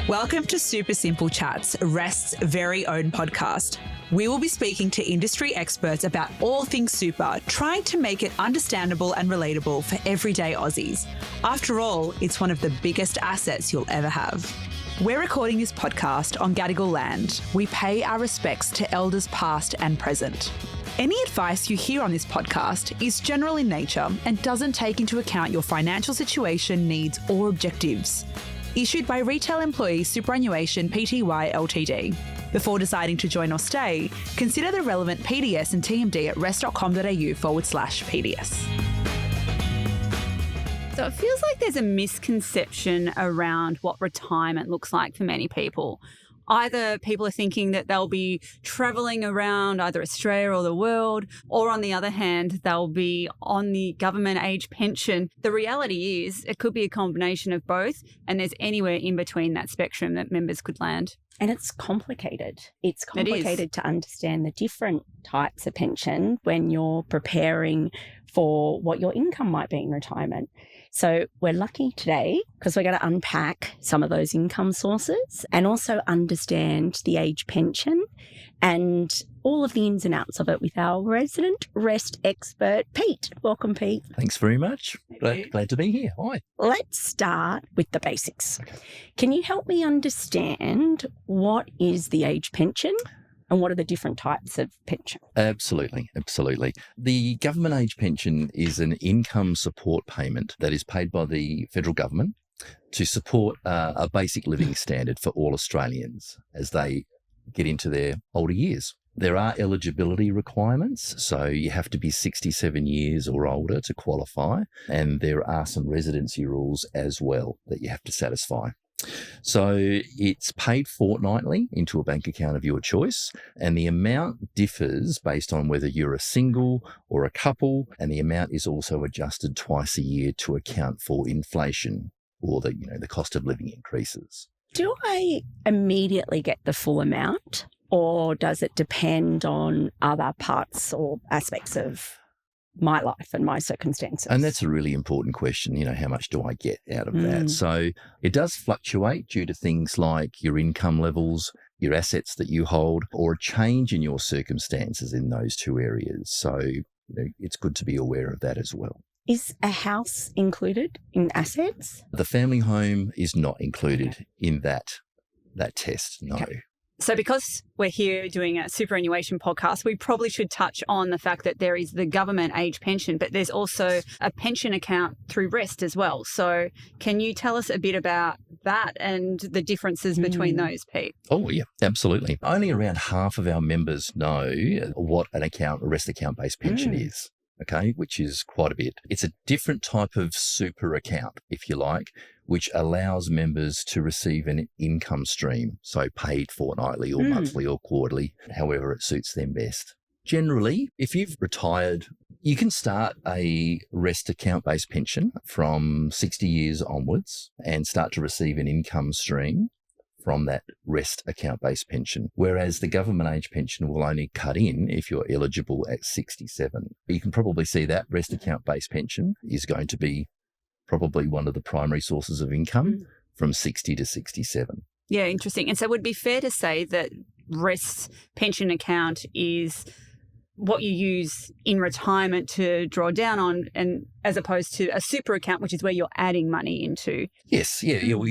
Welcome to Super Simple Chats, Rest's very own podcast. We will be speaking to industry experts about all things super, trying to make it understandable and relatable for everyday Aussies. After all, it's one of the biggest assets you'll ever have. We're recording this podcast on Gadigal land. We pay our respects to elders past and present. Any advice you hear on this podcast is general in nature and doesn't take into account your financial situation, needs or objectives. Issued by Retail Employee Superannuation Pty Ltd. Before deciding to join or stay, consider the relevant PDS and TMD at rest.com.au/PDS. So it feels like there's a misconception around what retirement looks like for many people. Either people are thinking that they'll be travelling around either Australia or the world, or on the other hand, they'll be on the government age pension. The reality is it could be a combination of both, and there's anywhere in between that spectrum that members could land. And it's complicated. It's complicated to understand the different types of pension when you're preparing for what your income might be in retirement. So we're lucky today because we're going to unpack some of those income sources and also understand the age pension and all of the ins and outs of it with our resident rest expert, Pete. Welcome, Pete. Thanks very much. Glad to be here. Hi. Let's start with the basics. Okay. Can you help me understand what is the age pension? And what are the different types of pension? Absolutely. The government age pension is an income support payment that is paid by the federal government to support a basic living standard for all Australians as they get into their older years. There are eligibility requirements, so you have to be 67 years or older to qualify, and there are some residency rules as well that you have to satisfy. So it's paid fortnightly into a bank account of your choice, and the amount differs based on whether you're a single or a couple, and the amount is also adjusted twice a year to account for inflation or the cost of living increases. Do I immediately get the full amount, or does it depend on other parts or aspects of my life and my circumstances? And that's a really important question. How much do I get out of that? So it does fluctuate due to things like your income levels, your assets that you hold, or a change in your circumstances in those two areas. So it's good to be aware of that as well. Is a house included in assets? The family home is not included in that test, no. Okay. So because we're here doing a superannuation podcast, we probably should touch on the fact that there is the government age pension, but there's also a pension account through Rest as well. So can you tell us a bit about that and the differences between those, Pete? Oh, yeah, absolutely. Only around half of our members know what a Rest account-based pension is. Okay, which is quite a bit. It's a different type of super account, if you like, which allows members to receive an income stream, so paid fortnightly or monthly or quarterly, however it suits them best. Generally, if you've retired, you can start a Rest account-based pension from 60 years onwards and start to receive an income stream from that Rest account-based pension, whereas the government age pension will only cut in if you're eligible at 67. You can probably see that Rest account-based pension is going to be probably one of the primary sources of income from 60 to 67. Yeah, interesting. And so it would be fair to say that Rest's pension account is what you use in retirement to draw down on, and as opposed to a super account, which is where you're adding money into. Yes, yeah. Well,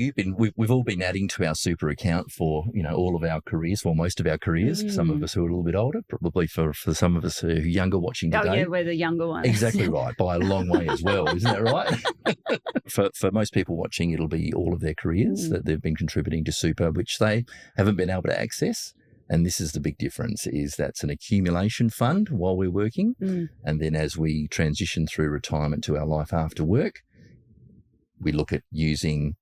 we've all been adding to our super account for all of our careers, for most of our careers. For some of us who are a little bit older, probably for some of us who are younger watching today. Oh yeah, we're the younger ones. Exactly right, by a long way as well, isn't that right? For most people watching, it'll be all of their careers that they've been contributing to super, which they haven't been able to access. And this is the big difference, is that's an accumulation fund while we're working. And then as we transition through retirement to our life after work, we look at using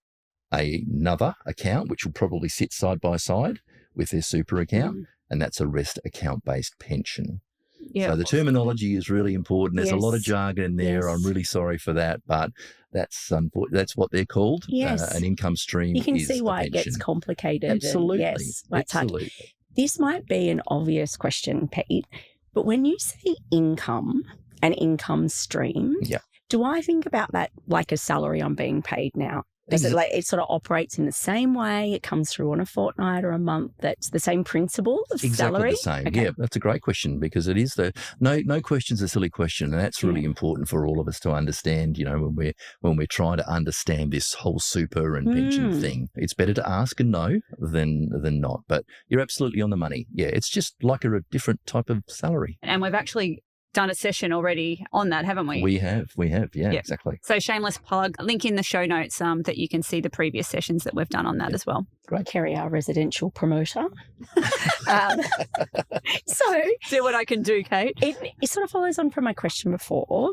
another account, which will probably sit side by side with their super account. And that's a Rest account-based pension. Yeah. So the terminology is really important. There's a lot of jargon in there. Yes. I'm really sorry for that, but that's what they're called. Yes. An income stream. You can is see why a it gets complicated. Absolutely. Yes, absolutely. This might be an obvious question, Pete, but when you say income and income stream, do I think about that like a salary I'm being paid now? Does it it sort of operates in the same way? It comes through on a fortnight or a month. That's the same principle of salary? Exactly the same. Okay. Yeah, that's a great question because it is no question's a silly question, and that's really important for all of us to understand. When we're trying to understand this whole super and pension thing, it's better to ask and know than not. But you're absolutely on the money. Yeah, it's just like a different type of salary. And we've actually done a session already on that, haven't we? We have. Yeah, exactly. So shameless plug, link in the show notes that you can see the previous sessions that we've done on that as well. Great. Kerry, our residential promoter. So see what I can do, Kate. It sort of follows on from my question before.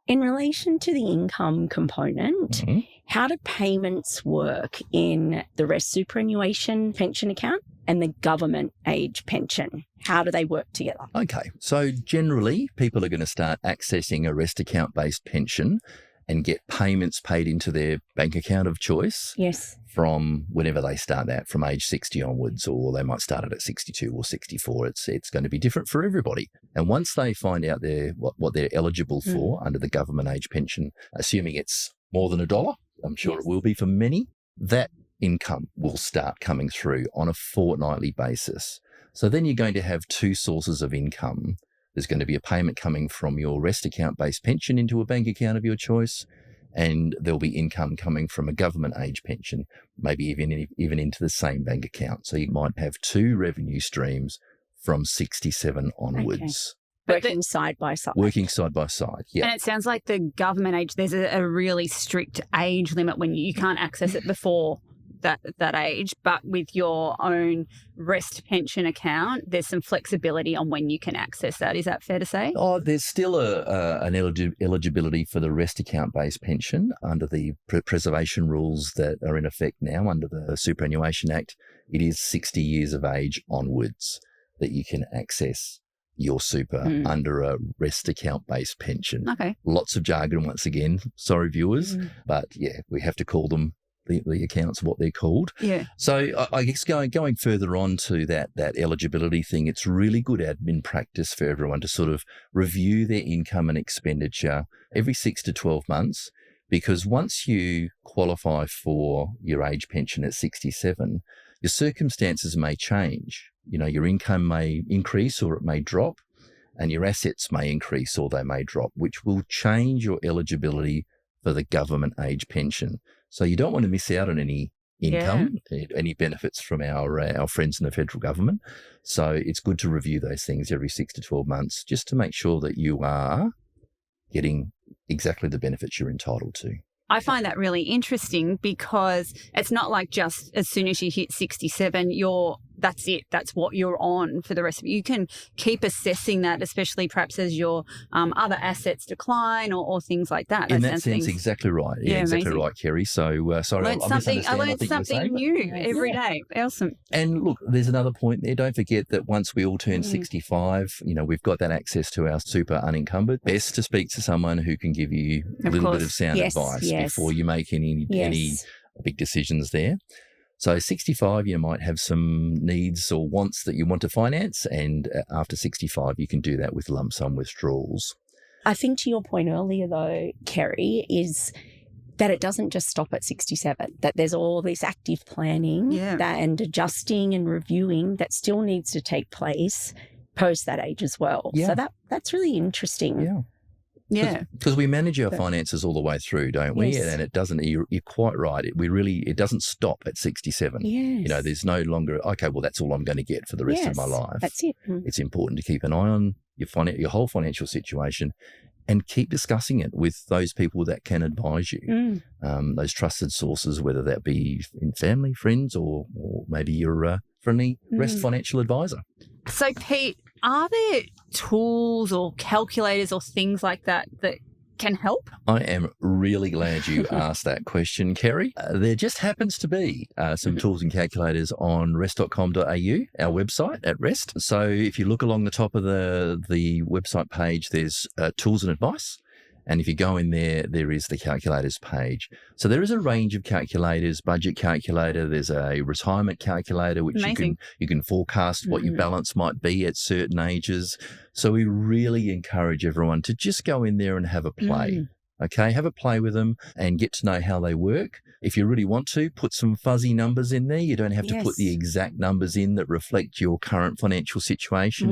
In relation to the income component, how do payments work in the rest superannuation pension account and the government age pension? How do they work together? Okay, so generally people are going to start accessing a rest account-based pension and get payments paid into their bank account of choice. Yes. From whenever they start that, from age 60 onwards, or they might start it at 62 or 64. It's going to be different for everybody. And once they find out what they're eligible for under the government age pension, assuming it's more than $1, I'm sure it will be for many, that income will start coming through on a fortnightly basis. So then you're going to have two sources of income. There's going to be a payment coming from your rest account-based pension into a bank account of your choice, and there'll be income coming from a government age pension, maybe even into the same bank account. So you might have two revenue streams from 67 onwards. Okay. Working side by side. Working side by side, yeah. And it sounds like the government age, there's a really strict age limit when you can't access it before that age, but with your own rest pension account, there's some flexibility on when you can access that. Is that fair to say? Oh, there's still an eligibility for the rest account-based pension under the preservation rules that are in effect now under the Superannuation Act. It is 60 years of age onwards that you can access your super under a rest account-based pension. Okay. Lots of jargon once again, sorry viewers, but yeah, we have to call them the accounts, what they're called. Yeah. So I guess going further on to that eligibility thing, it's really good admin practice for everyone to sort of review their income and expenditure every 6 to 12 months, because once you qualify for your age pension at 67, your circumstances may change. Your income may increase or it may drop, and your assets may increase or they may drop, which will change your eligibility for the government age pension. So you don't want to miss out on any income, any benefits from our friends in the federal government. So it's good to review those things every 6 to 12 months just to make sure that you are getting exactly the benefits you're entitled to. I find that really interesting because it's not like just as soon as you hit 67, that's it. That's what you're on for the rest of it. You can keep assessing that, especially perhaps as your other assets decline or things like that. In that sense, exactly right. Yeah, exactly right, Kerry. So, sorry, I learned something new every day. Awesome. And look, there's another point there. Don't forget that once we all turn 65, we've got that access to our super unencumbered. Best to speak to someone who can give you a little bit of sound advice before you make any big decisions there. So 65, you might have some needs or wants that you want to finance, and after 65, you can do that with lump sum withdrawals. I think to your point earlier, though, Kerry, is that it doesn't just stop at 67, that there's all this active planning and adjusting and reviewing that still needs to take place post that age as well. Yeah. So that's really interesting. Yeah. Yeah, because we manage our finances all the way through, don't we? Yes. And it doesn't. You're quite right. It doesn't stop at 67. Yes. There's no longer well. That's all I'm going to get for the rest of my life. That's it. It's important to keep an eye on your whole financial situation, and keep discussing it with those people that can advise you, those trusted sources, whether that be in family, friends, or maybe your friendly rest financial advisor. So, Pete, are there tools or calculators or things like that can help? I am really glad you asked that question, Kerry. There just happens to be some tools and calculators on rest.com.au, our website at Rest. So if you look along the top of the website page, there's tools and advice. And if you go in there, there is the calculators page. So there is a range of calculators, budget calculator. There's a retirement calculator, which you can forecast what your balance might be at certain ages. So we really encourage everyone to just go in there and have a play. Okay, have a play with them and get to know how they work. If you really want to, put some fuzzy numbers in there. You don't have to put the exact numbers in that reflect your current financial situation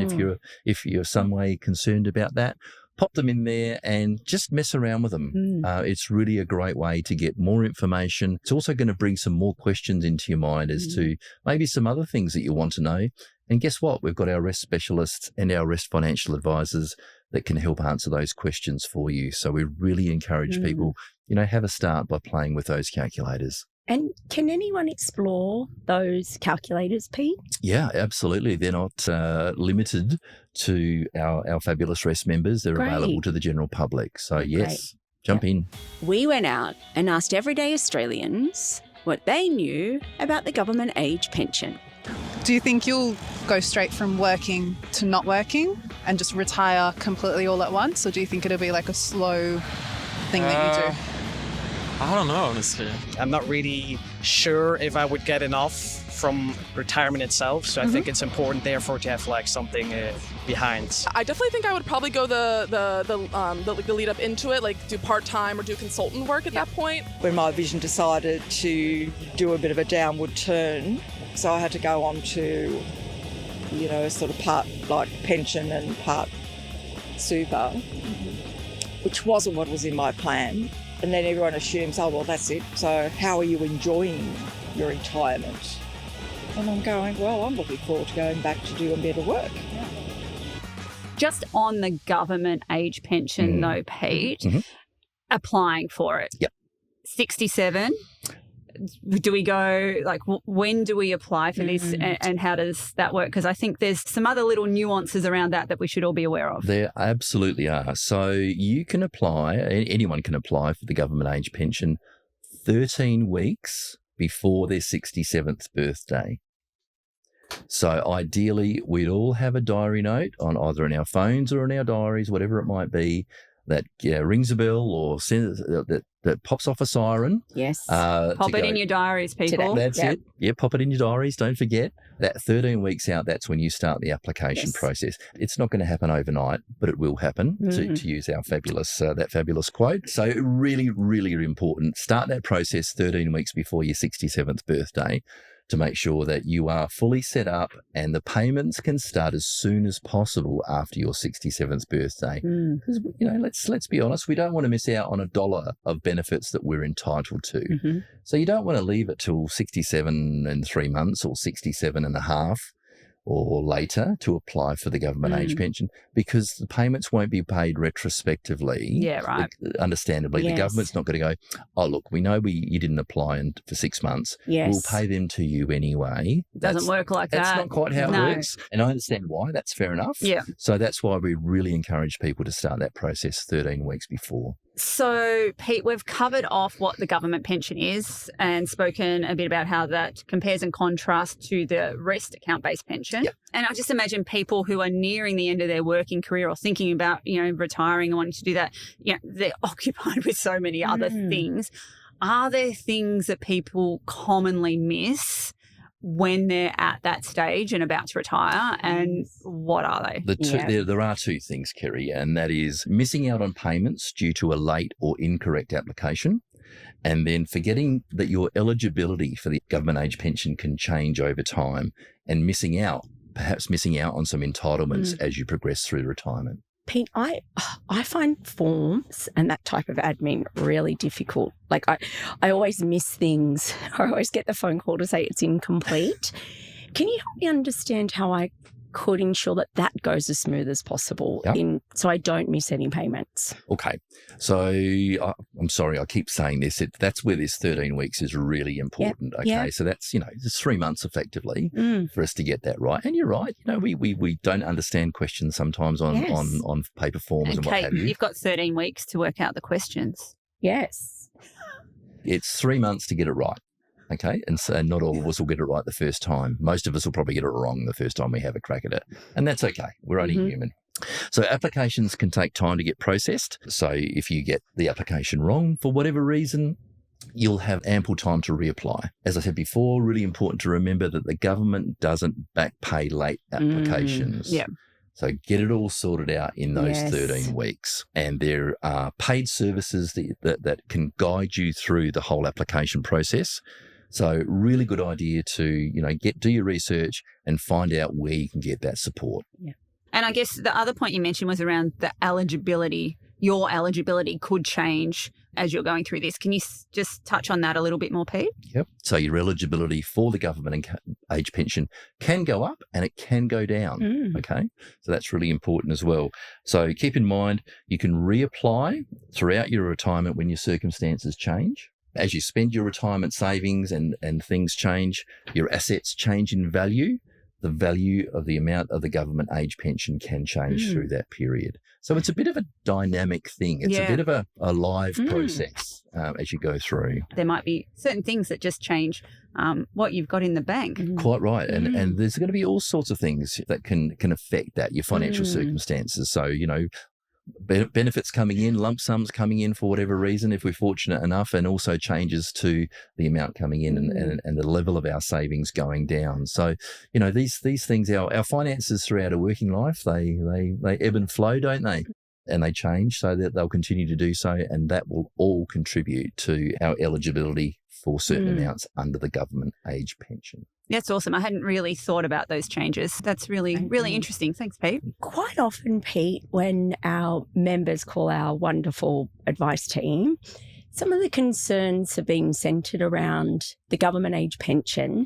if you're some way concerned about that. Pop them in there and just mess around with them. It's really a great way to get more information. It's also going to bring some more questions into your mind as to maybe some other things that you want to know. And guess what? We've got our REST specialists and our REST financial advisors that can help answer those questions for you. So we really encourage people, have a start by playing with those calculators. And can anyone explore those calculators, Pete? Yeah, absolutely. They're not limited to our fabulous REST members. They're available to the general public. So yes, jump in. We went out and asked everyday Australians what they knew about the government age pension. Do you think you'll go straight from working to not working and just retire completely all at once? Or do you think it'll be like a slow thing that you do? I don't know, honestly. I'm not really sure if I would get enough from retirement itself. So I think it's important, therefore, to have like something behind. I definitely think I would probably go the lead up into it, like do part-time or do consultant work at that point. When my vision decided to do a bit of a downward turn, so I had to go on to, sort of part like pension and part super, which wasn't what was in my plan. And then everyone assumes, oh, well, that's it. So how are you enjoying your retirement? And I'm going, well, I'm looking forward to going back to doing better work. Just on the government age pension, though, Pete, applying for it. Yep. 67. Do we go, like, when do we apply for this and how does that work? Because I think there's some other little nuances around that we should all be aware of. There absolutely are. So you can apply, anyone can apply for the government age pension 13 weeks before their 67th birthday. So ideally, we'd all have a diary note on either in our phones or in our diaries, whatever it might be, that rings a bell or sends, that pops off a siren. Yes. Pop it in your diaries, people. That's it. Yeah, pop it in your diaries. Don't forget. That 13 weeks out, that's when you start the application process. It's not going to happen overnight, but it will happen, to use our fabulous that fabulous quote. So really, really important. Start that process 13 weeks before your 67th birthday to make sure that you are fully set up and the payments can start as soon as possible after your 67th birthday. Because, let's be honest, we don't want to miss out on $1 of benefits that we're entitled to. So you don't want to leave it till 67 and 3 months or 67 and a half or later to apply for the government age pension, because the payments won't be paid retrospectively. Yeah, right. Understandably, the government's not going to go, oh, look, we know you didn't apply for 6 months. We'll pay them to you anyway. Doesn't work like that. That's not quite how it works. And I understand why. That's fair enough. Yeah. So that's why we really encourage people to start that process 13 weeks before. So, Pete, we've covered off what the government pension is and spoken a bit about how that compares and contrasts to the REST account-based pension. Yep. And I just imagine people who are nearing the end of their working career or thinking about, retiring and wanting to do that, they're occupied with so many other things. Are there things that people commonly miss when they're at that stage and about to retire, and what are they? There are two things, Kerry, and that is missing out on payments due to a late or incorrect application, and then forgetting that your eligibility for the government age pension can change over time, and perhaps missing out on some entitlements as you progress through retirement. Pete, I find forms and that type of admin really difficult. Like I always miss things. I always get the phone call to say it's incomplete. Can you help me understand how I could ensure that goes as smooth as possible so I don't miss any payments? Okay. So I'm sorry, I keep saying this. That's where this 13 weeks is really important. Okay. So that's, it's 3 months effectively for us to get that right. And you're right. We don't understand questions sometimes on paper forms and what have you. You've got 13 weeks to work out the questions. Yes. It's 3 months to get it right. Okay, and so not all of us will get it right the first time. Most of us will probably get it wrong the first time we have a crack at it. And that's okay. We're only human. So applications can take time to get processed. So if you get the application wrong for whatever reason, you'll have ample time to reapply. As I said before, really important to remember that the government doesn't back pay late applications. So get it all sorted out in those Yes. 13 weeks. And there are paid services that can guide you through the whole application process. So really good idea to, do your research and find out where you can get that support. Yeah. And I guess the other point you mentioned was around the eligibility. Your eligibility could change as you're going through this. Can you just touch on that a little bit more, Pete? Yep. So your eligibility for the government age pension can go up and it can go down. Okay. So that's really important as well. So keep in mind, you can reapply throughout your retirement when your circumstances change. As you spend your retirement savings and things change, your assets change in value. The value of the amount of the government age pension can change through that period. So it's a bit of a dynamic thing. It's a bit of a live process as you go through. There might be certain things that just change what you've got in the bank. Quite right. And there's going to be all sorts of things that can affect that, your financial circumstances. So, benefits coming in, lump sums coming in for whatever reason, if we're fortunate enough, and also changes to the amount coming in and the level of our savings going down. So, these things, our finances throughout a working life, they ebb and flow, don't they? And they change, so that they'll continue to do so, and that will all contribute to our eligibility for certain amounts under the government age pension. That's awesome. I hadn't really thought about those changes. That's really, really interesting. Thanks, Pete. Quite often, Pete, when our members call our wonderful advice team, some of the concerns have been centred around the government age pension,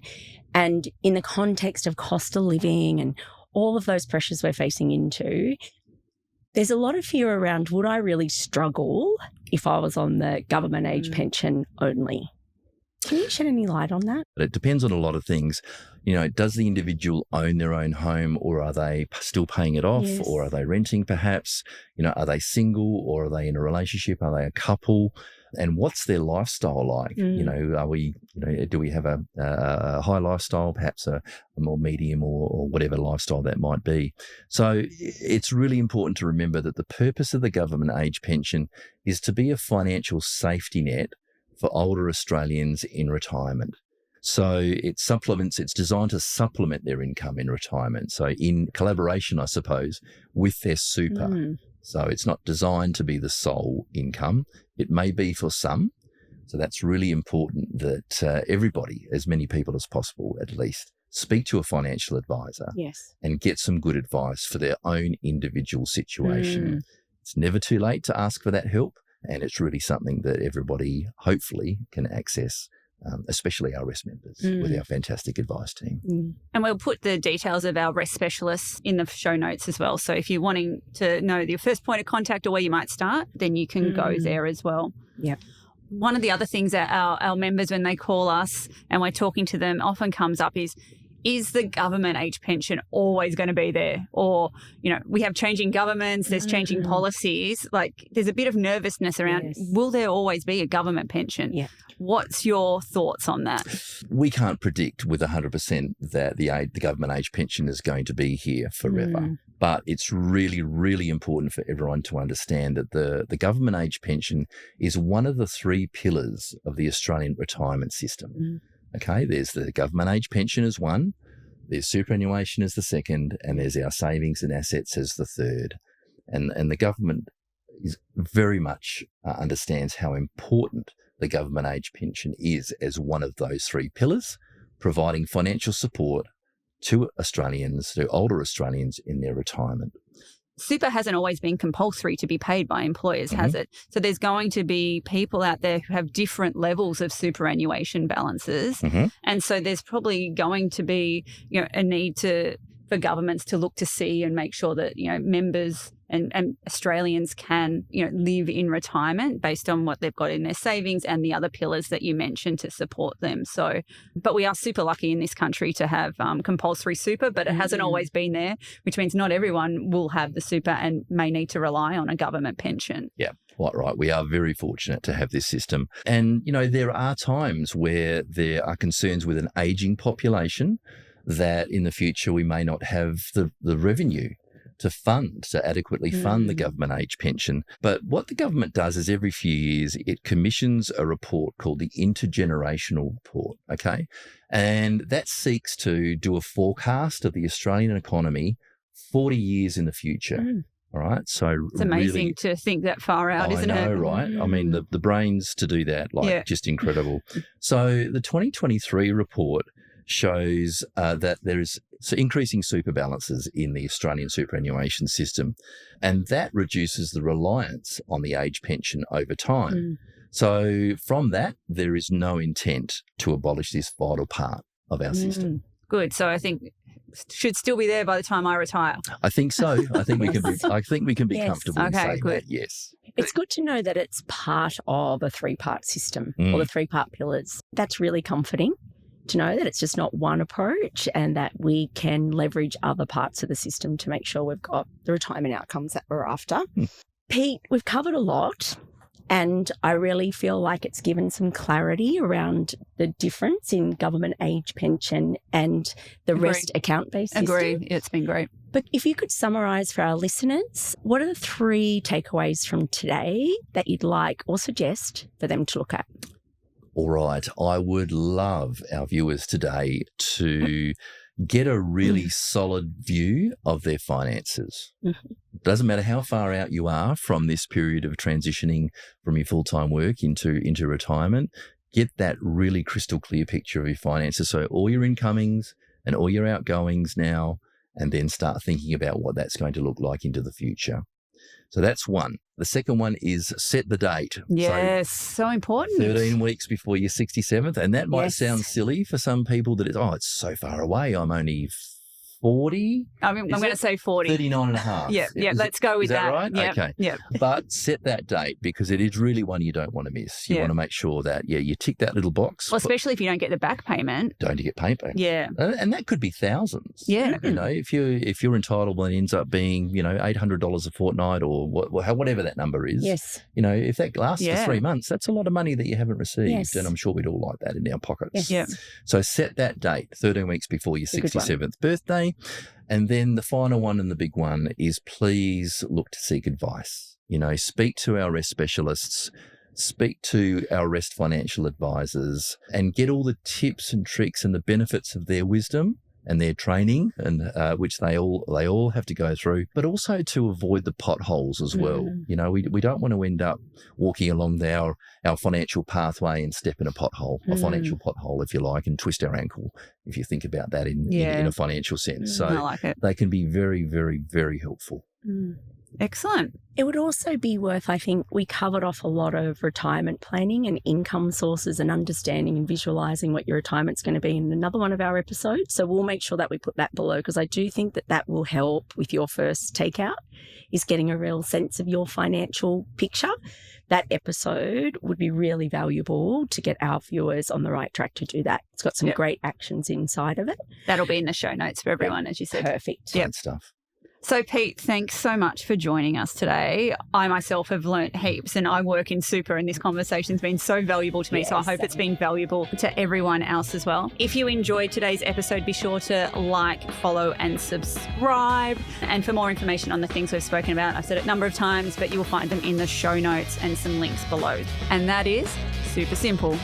and in the context of cost of living and all of those pressures we're facing into, there's a lot of fear around, would I really struggle if I was on the government age pension only? Can you shed any light on that? It depends on a lot of things. Does the individual own their own home, or are they still paying it off, or are they renting perhaps? Are they single, or are they in a relationship? Are they a couple? And what's their lifestyle like? Are we, do we have a high lifestyle, perhaps a more medium or whatever lifestyle that might be? So it's really important to remember that the purpose of the government age pension is to be a financial safety net for older Australians in retirement. So it's designed to supplement their income in retirement. So in collaboration, I suppose, with their super. So it's not designed to be the sole income. It may be for some. So that's really important that everybody, as many people as possible at least, speak to a financial advisor and get some good advice for their own individual situation. It's never too late to ask for that help. And it's really something that everybody hopefully can access, especially our REST members with our fantastic advice team. And we'll put the details of our REST specialists in the show notes as well. So if you're wanting to know your first point of contact or where you might start, then you can go there as well. Yep. One of the other things that our members, when they call us and we're talking to them, often comes up is the government age pension always going to be there? Or, we have changing governments, there's changing policies. Like, there's a bit of nervousness around, will there always be a government pension? Yeah. What's your thoughts on that? We can't predict with 100% that the government age pension is going to be here forever. But it's really, really important for everyone to understand that the government age pension is one of the three pillars of the Australian retirement system. Okay, there's the government age pension as one, there's superannuation as the second, and there's our savings and assets as the third. And the government is very much understands how important the government age pension is as one of those three pillars, providing financial support to Australians, to older Australians in their retirement. Super hasn't always been compulsory to be paid by employers, has it? So there's going to be people out there who have different levels of superannuation balances. And so there's probably going to be, a need for governments to look to see and make sure that, members and Australians can, live in retirement based on what they've got in their savings and the other pillars that you mentioned to support them. So, but we are super lucky in this country to have compulsory super, but it hasn't always been there, which means not everyone will have the super and may need to rely on a government pension. Yeah. Quite right. We are very fortunate to have this system. And, there are times where there are concerns with an ageing population that in the future we may not have the revenue to adequately fund the government age pension. But what the government does is every few years it commissions a report called the Intergenerational Report, okay? And that seeks to do a forecast of the Australian economy 40 years in the future. All right. So it's amazing to think that far out, isn't it? I know, right? I mean, the brains to do that, just incredible. So the 2023 report shows that there is increasing super balances in the Australian superannuation system, and that reduces the reliance on the age pension over time. So from that, there is no intent to abolish this vital part of our system. Good. So I think should still be there by the time I retire. I think so. I think we can be. I think we can be comfortable in saying good. that. Yes. It's good to know that it's part of a 3-part system or the 3-part pillars. That's really comforting to know that it's just not one approach and that we can leverage other parts of the system to make sure we've got the retirement outcomes that we're after. Pete, we've covered a lot. And I really feel like it's given some clarity around the difference in government age pension and the rest account-based system. Agree. It's been great. But if you could summarise for our listeners, what are the 3 takeaways from today that you'd like or suggest for them to look at? All right. I would love our viewers today to get a really solid view of their finances. Doesn't matter how far out you are from this period of transitioning from your full-time work into retirement, get that really crystal clear picture of your finances. So all your incomings and all your outgoings now, and then start thinking about what that's going to look like into the future. So that's one. The second one is set the date. Yes, so important. 13 weeks before your 67th. And that might sound silly for some people that it's so far away. I'm only 40. I'm going to say 40. 39 and a half. Yeah, let's go with that. Is that right? Yep. Okay. Yep. But set that date because it is really one you don't want to miss. You want to make sure that, you tick that little box. Well, especially if you don't get the back payment. Don't you get paid back? Yeah. And that could be thousands. Yeah. If your entitlement ends up being, $800 a fortnight or whatever that number is. Yes. If that lasts for 3 months, that's a lot of money that you haven't received. Yes. And I'm sure we'd all like that in our pockets. Yes. Yeah. So set that date, 13 weeks before your 67th birthday. And then the final one and the big one is please look to seek advice. Speak to our REST specialists, speak to our REST financial advisors and get all the tips and tricks and the benefits of their wisdom and their training, and which they all have to go through, but also to avoid the potholes as well. We don't want to end up walking along our financial pathway and step in a pothole, a financial pothole, if you like, and twist our ankle, if you think about that in a financial sense. So I like it. They can be very, very, very helpful. Excellent. It would also be worth, I think, we covered off a lot of retirement planning and income sources and understanding and visualising what your retirement's going to be in another one of our episodes. So we'll make sure that we put that below because I do think that will help with your first takeout, is getting a real sense of your financial picture. That episode would be really valuable to get our viewers on the right track to do that. It's got some great actions inside of it. That'll be in the show notes for everyone, as you said. Perfect. Great stuff. So, Pete, thanks so much for joining us today. I myself have learnt heaps and I work in super and this conversation's been so valuable to me. So I hope it's been valuable to everyone else as well. If you enjoyed today's episode, be sure to like, follow and subscribe. And for more information on the things we've spoken about, I've said it a number of times, but you will find them in the show notes and some links below. And that is super simple.